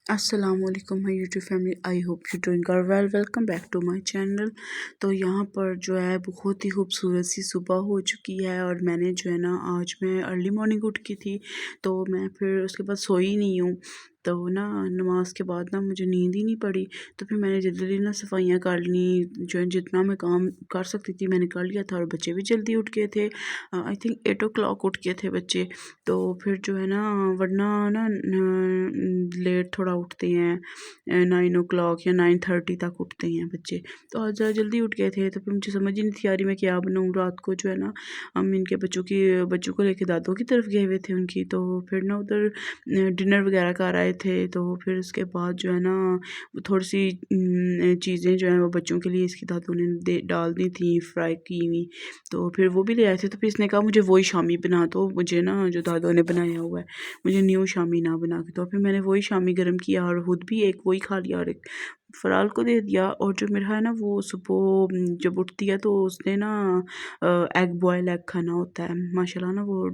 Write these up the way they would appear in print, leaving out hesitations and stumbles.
अस्सलामुअलैकुम my YouTube family, I hope you doing well. Welcome back to my channel. तो यहाँ पर जो है बहुत ही खूबसूरत सी सुबह हो चुकी है और मैंने जो है ना आज मैं अर्ली मॉर्निंग उठ की थी। तो मैं फिर उसके बाद सोई नहीं हूँ। तो ना नमाज के बाद ना मुझे नींद ही नहीं पड़ी। तो फिर मैंने जल्दी जल्दी ना सफाइयाँ कर ली, जो है जितना मैं काम कर सकती थी मैंने कर लिया था। और बच्चे भी जल्दी उठ गए थे, आई थिंक 8 o'clock उठ गए थे बच्चे। तो फिर जो है ना वरना ना लेट थोड़ा उठते हैं, 9 o'clock या 9:30 तक उठते हैं बच्चे। तो आज ज़रा जल्दी उठ गए थे। तो फिर मुझे समझ ही नहीं थी आ रही मैं क्या बनाऊँ। रात को जो है ना हम इनके बच्चों को लेके दादों की तरफ गए हुए थे उनकी। तो फिर ना उधर डिनर वगैरह कर आए थे। तो फिर उसके बाद जो है ना थोड़ी सी चीज़ें जो हैं वो बच्चों के लिए इसकी दादों ने डाल दी थी फ्राई की हुई। तो फिर वो भी ले आए थे। तो फिर इसने कहा मुझे वही शामी बना दो, मुझे ना जो दादों ने बनाया हुआ है मुझे न्यू शामी ना बना के। तो फिर मैंने वही शामी गर्म किया और खुद भी एक वही खा लिया और एक फ़राल को दे दिया। और जो मेरा है ना वो सुबह जब उठती है तो उसने ना एग बॉयल एग खाना होता है। माशाल्लाह ना वो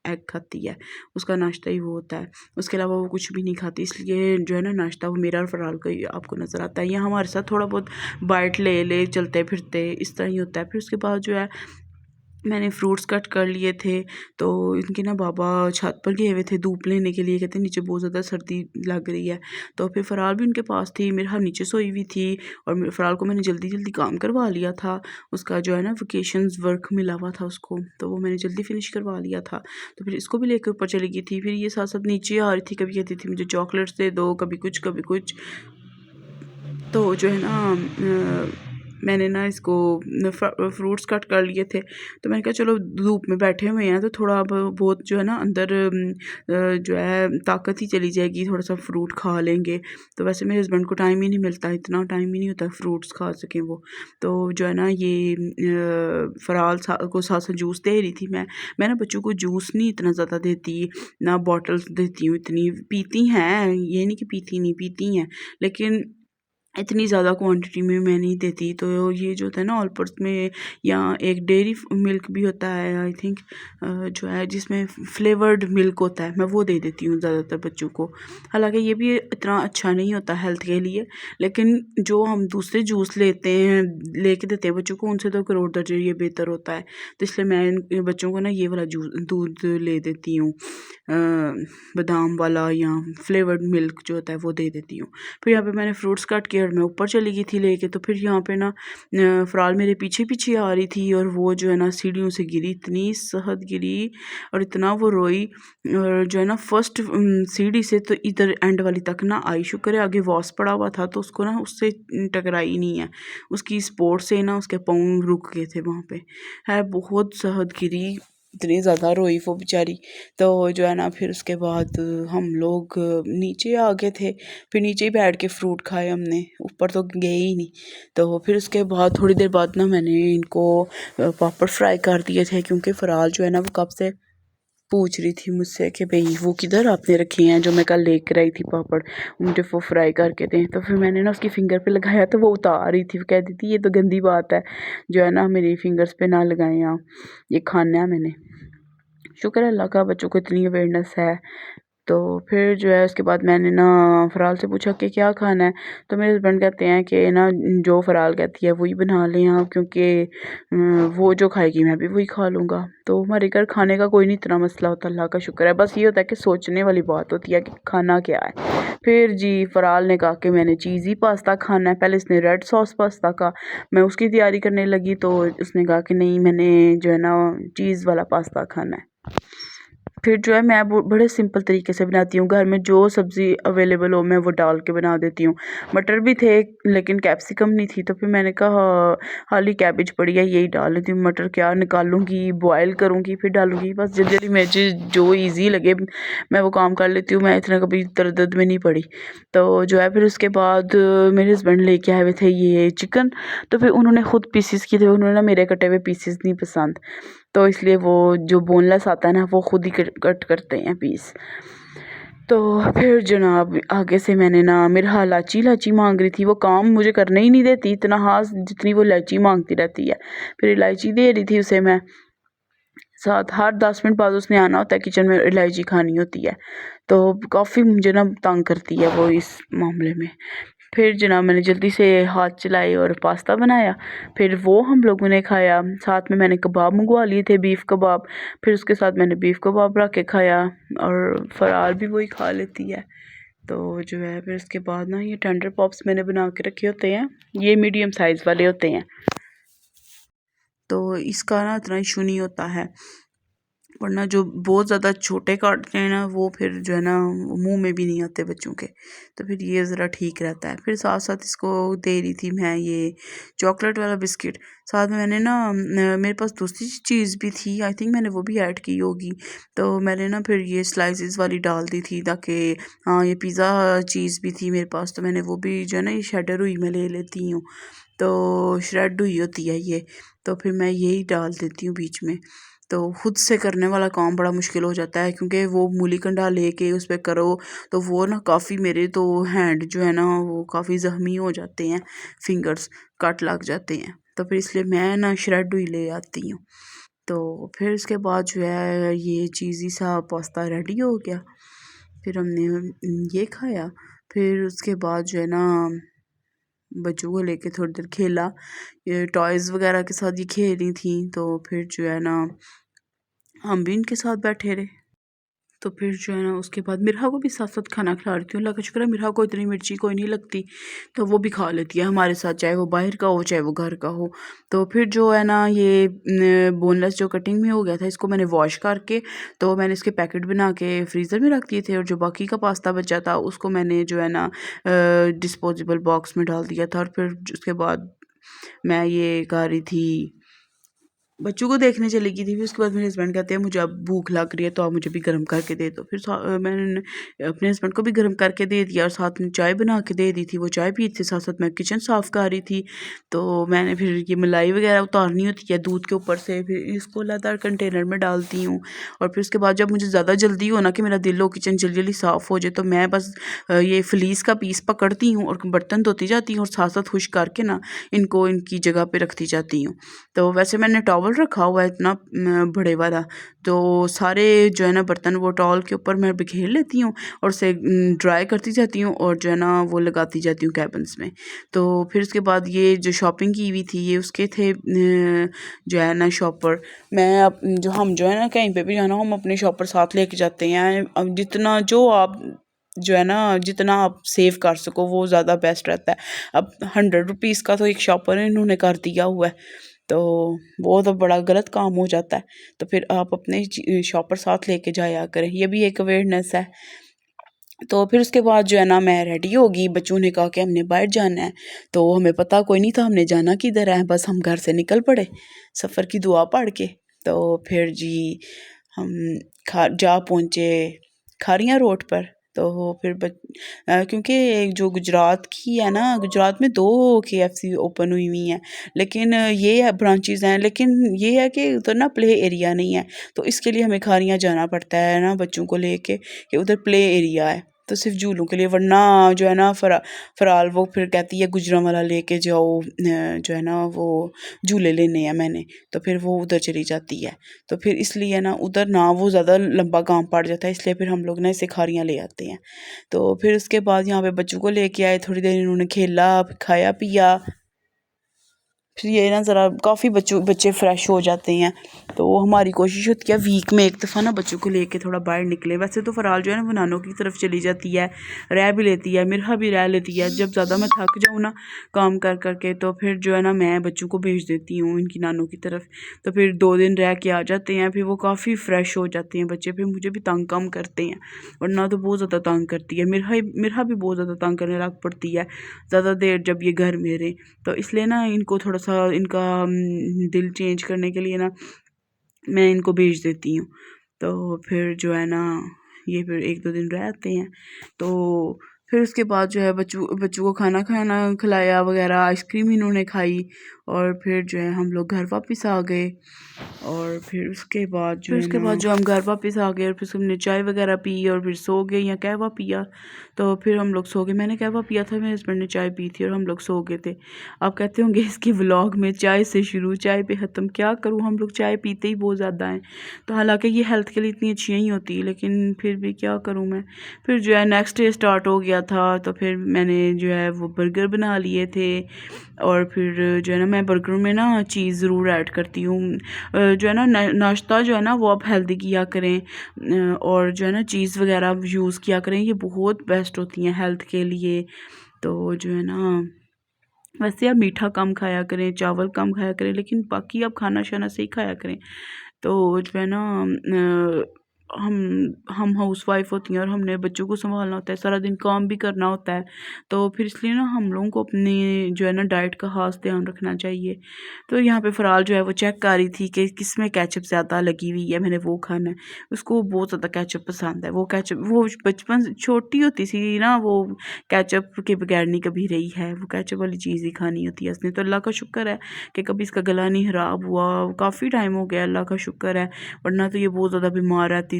एग खाती है, उसका नाश्ता ही वो होता है। उसके अलावा वो कुछ भी नहीं खाती, इसलिए जो है ना नाश्ता वो मेरा और फ़राल का ही आपको नज़र आता है। या हमारे साथ थोड़ा बहुत बाइट ले ले चलते फिरते इस तरह ही होता है। फिर उसके बाद जो है मैंने फ्रूट्स कट कर लिए थे। तो इनके ना बाबा छत पर गए हुए थे धूप लेने के लिए, कहते नीचे बहुत ज़्यादा सर्दी लग रही है। तो फिर फ़राल भी उनके पास थी, मेरा नीचे सोई हुई थी। और फ़राल को मैंने जल्दी जल्दी काम करवा लिया था। उसका जो है ना वेकेशंस वर्क मिला हुआ था उसको, तो वो मैंने जल्दी फिनिश करवा लिया था। तो फिर इसको भी लेकर ऊपर चली गई थी। फिर ये साथ साथ नीचे आ रही थी, कभी कहती थी मुझे चॉकलेट्स दे दो, कभी कुछ कभी कुछ। तो जो है ना मैंने ना इसको फ्रूट्स कट कर लिए थे। तो मैंने कहा चलो धूप में बैठे हुए हैं तो थोड़ा बहुत जो है ना अंदर जो है ताकत ही चली जाएगी, थोड़ा सा फ्रूट खा लेंगे। तो वैसे मेरे हस्बैंड को टाइम ही नहीं मिलता, इतना टाइम ही नहीं होता फ्रूट्स खा सकें वो। तो जो है ना ये को साथ साथ जूस दे रही थी मैं ना बच्चों को जूस नहीं इतना ज़्यादा देती, ना बॉटल्स देती हूँ। इतनी पीती हैं, ये नहीं कि पीती नहीं, पीती हैं, लेकिन इतनी ज़्यादा क्वांटिटी में मैं नहीं देती। तो ये जो होता है ना ऑलपर्स में या एक डेयरी मिल्क भी होता है आई थिंक, जो है जिसमें फ्लेवर्ड मिल्क होता है, मैं वो दे देती हूँ ज़्यादातर बच्चों को। हालांकि ये भी इतना अच्छा नहीं होता हेल्थ के लिए, लेकिन जो हम दूसरे जूस लेते हैं लेके देते हैं बच्चों को उनसे तो करोड़ दर्जे ये बेहतर होता है। तो इसलिए मैं इन बच्चों को ना ये वाला दूध ले देती हूँ, बादाम वाला या फ्लेवर्ड मिल्क जो होता है वो दे देती हूँ। फिर यहाँ पे मैंने फ्रूट्स काट के और मैं ऊपर चली गई थी लेके। तो फिर यहाँ पे ना फ़राल मेरे पीछे पीछे आ रही थी और वो जो है ना सीढ़ियों से गिरी, इतनी सहद गिरी और इतना वो रोई। और जो है ना फर्स्ट सीढ़ी से तो इधर एंड वाली तक ना आई, शुक्र है आगे वॉस पड़ा हुआ था तो उसको ना उससे टकराई नहीं है, उसकी स्पोर्ट से ना उसके पाँव रुक गए थे वहाँ पे। है बहुत सहद गिरी, इतनी ज़्यादा रोई वो बेचारी। तो जो है ना फिर उसके बाद हम लोग नीचे आ गए थे। फिर नीचे ही बैठ के फ्रूट खाए हमने, ऊपर तो गए ही नहीं। तो फिर उसके बाद थोड़ी देर बाद ना मैंने इनको पापड़ फ्राई कर दिए थे, क्योंकि फ़राल जो है ना वो कब से पूछ रही थी मुझसे कि भाई वो किधर आपने रखे हैं जो मैं कल लेकर आई थी पापड़, मुझे वो फ्राई करके दें। तो फिर मैंने ना उसकी फिंगर पे लगाया तो वो उतार रही थी, वो कहती थी ये तो गंदी बात है, जो है ना मेरी फिंगर्स पे ना लगाएं आप, ये खाना है मैंने। शुक्र है अल्लाह का बच्चों को इतनी अवेयरनेस है। तो फिर जो है उसके बाद मैंने ना फ़राल से पूछा कि क्या खाना है। तो मेरे हस्बैंड कहते हैं कि ना जो फ़राल कहती है वही बना लें आप, क्योंकि वो जो खाएगी मैं भी वही खा लूँगा। तो हमारे घर खाने का कोई नहीं इतना मसला होता, अल्लाह का शुक्र है। बस ये होता है कि सोचने वाली बात होती है कि खाना क्या है। फिर जी फ़राल ने कहा कि मैंने चीज़ी पास्ता खाना है। पहले इसने रेड सॉस पास्ता का, मैं उसकी तैयारी करने लगी तो उसने कहा कि नहीं मैंने जो है ना चीज़ वाला पास्ता खाना है। फिर जो है मैं बड़े सिंपल तरीके से बनाती हूँ, घर में जो सब्ज़ी अवेलेबल हो मैं वो डाल के बना देती हूँ। मटर भी थे लेकिन कैप्सिकम नहीं थी, तो फिर मैंने कहा खाली कैबेज पड़ी है यही डाल देती हूँ। मटर क्या निकालूंगी, बॉयल करूँगी फिर डालूंगी, बस जल्दी जल्दी मुझे जो ईजी लगे मैं वो काम कर लेती हूँ। मैं इतना कभी तरद्दुद में नहीं पड़ी। तो जो है फिर उसके बाद मेरे हस्बैंड लेके आए हुए थे ये चिकन। तो फिर उन्होंने ख़ुद पीसीस किए थे, उन्होंने ना मेरे कटे हुए पीसीस नहीं पसंद, तो इसलिए वो जो बोनलेस आता है ना वो खुद ही कट करते हैं पीस। तो फिर जनाब आगे से मैंने ना मेरा इलायची इलायची मांग रही थी, वो काम मुझे करने ही नहीं देती इतना हाथ जितनी वो इलायची मांगती रहती है। फिर इलायची दे रही थी उसे मैं, साथ हर 10 मिनट बाद उसने आना होता है किचन में, इलायची खानी होती है। तो काफ़ी मुझे ना तंग करती है वो इस मामले में। फिर जनाब मैंने जल्दी से हाथ चलाए और पास्ता बनाया, फिर वो हम लोगों ने खाया। साथ में मैंने कबाब मंगवा लिए थे, बीफ़ कबाब, फिर उसके साथ मैंने बीफ़ कबाब रख के खाया और फ़रार भी वही खा लेती है। तो जो है फिर उसके बाद ना ये टेंडर पॉप्स मैंने बना के रखे होते हैं, ये मीडियम साइज़ वाले होते हैं, तो इसका ना इतना इशू नहीं होता है। वरना जो बहुत ज़्यादा छोटे काटते हैं ना वो फिर जो है ना मुंह में भी नहीं आते बच्चों के, तो फिर ये ज़रा ठीक रहता है। फिर साथ साथ इसको दे रही थी मैं ये चॉकलेट वाला बिस्किट। साथ में मैंने ना मेरे पास दूसरी चीज़ भी थी, आई थिंक मैंने वो भी ऐड की होगी, तो मैंने ना फिर ये स्लाइसेस वाली डाल दी थी ताकि हाँ ये पिज़्ज़ा चीज़ भी थी मेरे पास, तो मैंने वो भी जो है ना ये शेडर हुई मैं ले लेती हूँ, तो श्रेड हुई होती है ये, तो फिर मैं यही डाल देती हूँ बीच में। तो खुद से करने वाला काम बड़ा मुश्किल हो जाता है क्योंकि वो मूली कंडा लेके उस पर करो तो वो ना काफ़ी मेरे तो हैंड जो है ना वो काफ़ी ज़ख्मी हो जाते हैं, फिंगर्स कट लग जाते हैं, तो फिर इसलिए मैं ना श्रेड हुई ले आती हूँ। तो फिर उसके बाद जो है ये चीज़ी सा पास्ता रेडी हो गया, फिर हमने ये खाया। फिर उसके बाद जो है ना बच्चों को लेके थोड़ी देर खेला, ये टॉयज़ वगैरह के साथ ये खेल रही थी, तो फिर जो है ना हम भी इनके साथ बैठे रहे। तो फिर जो है ना उसके बाद मिरहा को भी साथ साथ खाना खिला रही थी। अल्लाह का शुक्र है मिरहा को इतनी मिर्ची कोई नहीं लगती, तो वो भी खा लेती है हमारे साथ, चाहे वो बाहर का हो चाहे वो घर का हो। तो फिर जो है ना ये बोनलेस जो कटिंग में हो गया था इसको मैंने वॉश करके तो मैंने इसके पैकेट बना के फ्रीज़र में रख दिए थे, और जो बाकी का पास्ता बचा था उसको मैंने जो है ना डिस्पोजेबल बॉक्स में डाल दिया था। और फिर उसके बाद मैं ये खा रही थी, बच्चों को देखने चली गई थी। फिर उसके बाद मेरे हस्बैंड कहते हैं मुझे अब भूख लग रही है तो आप मुझे भी गर्म करके दे दो। फिर मैंने अपने हस्बैंड को भी गर्म करके दे दिया और साथ में चाय बना के दे दी थी, वो चाय पी थी, साथ साथ मैं किचन साफ़ कर रही थी। तो मैंने फिर ये मलाई वगैरह उतारनी होती है दूध के ऊपर से, फिर इसको लदार कंटेनर में डालती हूँ। और फिर उसके बाद जब मुझे ज़्यादा जल्दी हो ना कि मेरा दिल हो किचन जल्दी जल्दी साफ़ हो जाए, तो मैं बस ये फ्लीस का पीस पकड़ती हूँ और बर्तन धोती जाती हूँ और साथ साथ खुश करके ना इनको इनकी जगह पे रखती जाती हूँ। तो वैसे मैंने टॉवल रखा हुआ है इतना बड़े वाला, तो सारे जो है ना बर्तन वो टॉवल के ऊपर मैं बिखेर लेती हूँ और उसे ड्राई करती जाती हूँ और जो है ना वो लगाती जाती हूँ कैबिन्स में। तो फिर उसके बाद ये जो शॉपिंग की हुई थी ये उसके थे जो है ना शॉपर। मैं जो हम जो है ना कहीं पे भी जाना हम अपने शॉपर साथ लेके जाते हैं। अब जितना जो आप जो है ना जितना आप सेव कर सको वो ज़्यादा बेस्ट रहता है। अब 100 रुपीज़ का तो एक शॉपर इन्होंने कर दिया हुआ है, तो वो तो बड़ा गलत काम हो जाता है। तो फिर आप अपने शॉपर साथ लेके जाया करें, ये भी एक अवेयरनेस है। तो फिर उसके बाद जो है ना मैं रेडी होगी, बच्चों ने कहा कि हमने बाहर जाना है, तो हमें पता कोई नहीं था हमने जाना किधर है, बस हम घर से निकल पड़े सफ़र की दुआ पढ़ के। तो फिर जी हम जा पहुँचे खारियाँ रोड पर। तो फिर क्योंकि जो गुजरात की है ना, गुजरात में 2 KFC ओपन हुई हैं, लेकिन ये है ब्रांचेज़ हैं, लेकिन ये है कि उधर ना प्ले एरिया नहीं है, तो इसके लिए हमें खारियाँ जाना पड़ता है ना बच्चों को लेके कि उधर प्ले एरिया है, तो सिर्फ झूलों के लिए। वरना जो है ना फ़राल वो फिर कहती है गुजरांवाला लेके जाओ, जो है ना वो झूले लेने हैं मैंने, तो फिर वो उधर चली जाती है। तो फिर इसलिए ना उधर ना वो ज़्यादा लंबा काम पड़ जाता है, इसलिए फिर हम लोग ना इसे खारियाँ ले आते हैं। तो फिर उसके बाद यहाँ पे बच्चों को लेके आए, थोड़ी देर इन्होंने खेला खाया पिया, फिर ये ना ज़रा काफ़ी बच्चे फ़्रेश हो जाते हैं। तो हमारी कोशिश होती है वीक में एक दफ़ा ना बच्चों को लेके थोड़ा बाहर निकले। वैसे तो फ़राल जो है ना वो नानों की तरफ चली जाती है, रह भी लेती है, मिरहा भी रह लेती है। जब ज़्यादा मैं थक जाऊँ ना काम कर करके तो फिर जो है ना मैं बच्चों को भेज देती हूँ इनकी नानों की तरफ, तो फिर 2 दिन रह के आ जाते हैं। फिर वो काफ़ी फ़्रेश हो जाते हैं बच्चे, फिर मुझे भी तंग कम करते हैं, वरना तो बहुत ज़्यादा तंग करती है। मिरहा भी बहुत ज़्यादा तंग करने लग पड़ती है ज़्यादा देर जब ये घर में रहें, तो इसलिए ना इनको थोड़ा सा इनका दिल चेंज करने के लिए ना मैं इनको भेज देती हूँ। तो फिर जो है ना ये फिर 1-2 दिन रह आते हैं। तो फिर उसके बाद जो है बच्चों बच्चों को खाना खाना खिलाया वगैरह, आइसक्रीम इन्होंने खाई और फिर जो है हम लोग घर वापस आ गए। और फिर उसके बाद जो हम घर वापस आ गए और फिर हमने चाय वगैरह पी और फिर सो गए या कहवा पिया। तो फिर हम लोग सो गए, मैंने कहवा पिया था, मेरे हस्बैंड ने चाय पी थी और हम लोग सो गए थे। आप कहते होंगे इसके व्लॉग में चाय से शुरू चाय पे ख़त्म, क्या करूँ, हम लोग चाय पीते ही बहुत ज़्यादा हैं। तो हालांकि ये हेल्थ के लिए इतनी अच्छी नहीं होती, लेकिन फिर भी क्या करूँ मैं। फिर जो है नेक्स्ट डे स्टार्ट हो गया था, तो फिर मैंने जो है वो बर्गर बना लिए थे। और फिर जो है ना मैं बर्गर में ना चीज़ ज़रूर ऐड करती हूँ। जो है ना नाश्ता जो है ना वो आप हेल्दी किया करें, और जो है ना चीज़ वगैरह यूज़ किया करें, ये बहुत बेस्ट होती हैं हेल्थ के लिए। तो जो है ना वैसे आप मीठा कम खाया करें, चावल कम खाया करें, लेकिन बाकी आप खाना शाना सही खाया करें। तो जो है ना हम हाउसवाइफ होती हैं और हमने बच्चों को संभालना होता है, सारा दिन काम भी करना होता है। तो फिर इसलिए ना हम लोगों को अपनी जो है ना डाइट का खास ध्यान रखना चाहिए। तो यहाँ पे फ़राल जो है वो चेक कर रही थी कि किस में केचप ज़्यादा लगी हुई है, मैंने वो खाना है। उसको बहुत ज़्यादा केचप पसंद है। वो केचप वो बचपन से छोटी होती थी ना, वो केचप के बगैर नहीं कभी रही है, वो केचप वाली चीज़ ही खानी होती है उसने। तो अल्लाह का शुक्र है कि कभी इसका गला नहीं ख़राब हुआ, काफ़ी टाइम हो गया, अल्लाह का शुक्र है। वरना तो ये बहुत ज़्यादा बीमार रहती थी।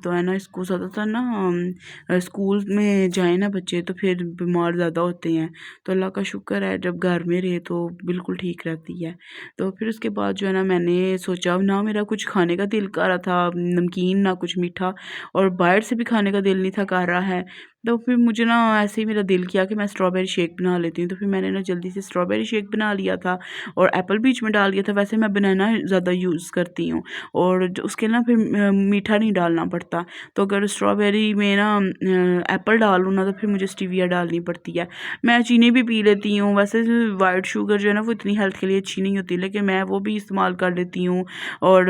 तो है ना इसको ज़्यादातर ना स्कूल में जाए ना बच्चे तो फिर बीमार ज़्यादा होते हैं। तो अल्लाह का शुक्र है जब घर में रहे तो बिल्कुल ठीक रहती है। तो फिर उसके बाद जो है ना मैंने सोचा, ना मेरा कुछ खाने का दिल कर रहा था नमकीन, ना कुछ मीठा, और बाहर से भी खाने का दिल नहीं था कर रहा है। तो फिर मुझे ना ऐसे ही मेरा दिल किया कि मैं स्ट्रॉबेरी शेक बना लेती हूँ। तो फिर मैंने ना जल्दी से स्ट्रॉबेरी शेक बना लिया था और एप्पल बीच में डाल दिया था। वैसे मैं बनाना ज़्यादा यूज़ करती हूँ और उसके ना फिर मीठा नहीं डालना पड़ता। तो अगर स्ट्रॉबेरी में ना एप्पल डालूँ ना तो फिर मुझे स्टीविया डालनी पड़ती है। मैं चीनी भी पी लेती हूँ, वैसे वाइट शुगर जो है ना वो इतनी हेल्थ के लिए अच्छी नहीं होती, लेकिन मैं वो भी इस्तेमाल कर लेती हूँ। और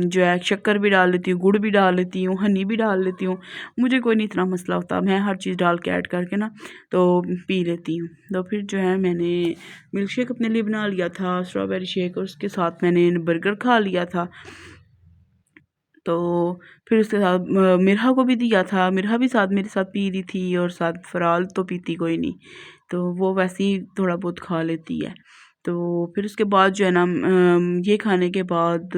जो है शक्कर भी डाल लेती हूँ, गुड़ भी डाल लेती हूँ, हनी भी डाल लेती हूँ। मुझे कोई नहीं इतना मसला होता, मैं हर चीज़ डाल के ऐड करके ना तो पी लेती हूँ। तो फिर जो है मैंने मिल्क शेक अपने लिए बना लिया था, स्ट्रॉबेरी शेक, और उसके साथ मैंने बर्गर खा लिया था। तो फिर उसके साथ मिरहा को भी दिया था, मिरहा भी साथ मेरे साथ पी रही थी और साथ फ़राल तो पीती कोई नहीं, तो वो वैसे ही थोड़ा बहुत खा लेती है। तो फिर उसके बाद जो है ना ये खाने के बाद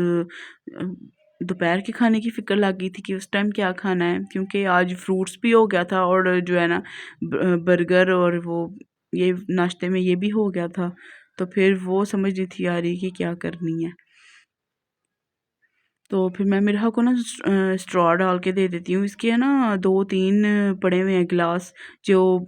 दोपहर के खाने की फ़िक्र लग गई थी कि उस टाइम क्या खाना है, क्योंकि आज फ्रूट्स भी हो गया था और जो है ना बर्गर और वो ये नाश्ते में ये भी हो गया था। तो फिर वो समझ नहीं थी आ रही कि क्या करनी है। तो फिर मैं मिरहा को ना स्ट्रॉ डाल के दे देती हूँ। इसके है ना 2-3 पड़े हुए हैं गिलास, जो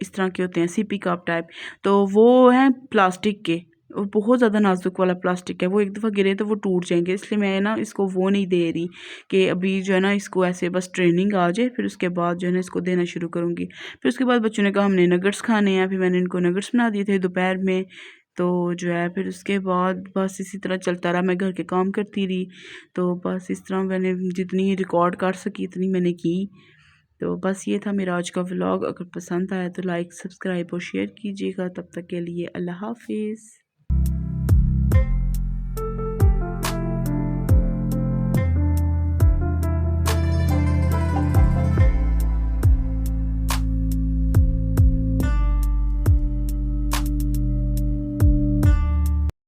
इस तरह के होते हैं सिपी कप टाइप। तो वो हैं प्लास्टिक के, और बहुत ज़्यादा नाजुक वाला प्लास्टिक है, वो एक दफ़ा गिरे तो वो टूट जाएंगे। इसलिए मैं ना इसको वो नहीं दे रही कि अभी जो है ना इसको ऐसे बस ट्रेनिंग आ जाए, फिर उसके बाद जो है ना इसको देना शुरू करूँगी। फिर उसके बाद बच्चों ने कहा हमने नगेट्स खाने हैं, फिर मैंने इनको नगेट्स बना दिए थे दोपहर में। तो जो है फिर उसके बाद बस इसी तरह चलता रहा, मैं घर के काम करती रही। तो बस इस तरह मैंने जितनी रिकॉर्ड कर सकी इतनी मैंने की। तो बस ये था मेरा आज का व्लॉग। अगर पसंद आया तो लाइक, सब्सक्राइब और शेयर कीजिएगा। तब तक के लिए अल्लाह हाफिज़।